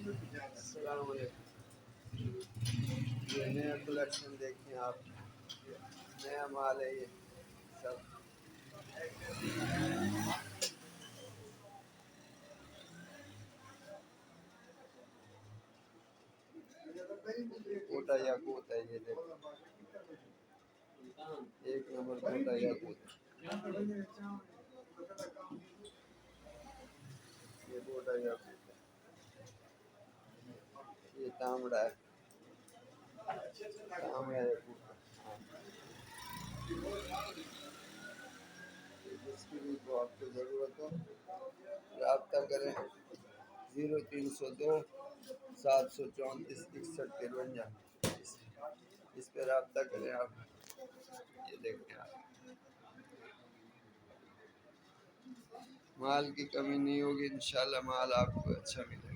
अस्सलाम वालेकुम। ये नया कलेक्शन देखें आप, नया माल है ये सब। कोटा याकूत है ये देखो, एक नंबर कोटा याकूत। ये कोटा याकूत है, ये तांबड़ा है, तांबड़ा याकूत। जिसकी भी को आपको ज़रूरत हो रब्ता करें 0302 734 6153। इस पर रब्ता करें आप। ये देखें आप, माल की कमी नहीं होगी इंशाल्लाह, माल आपको अच्छा मिलेगा।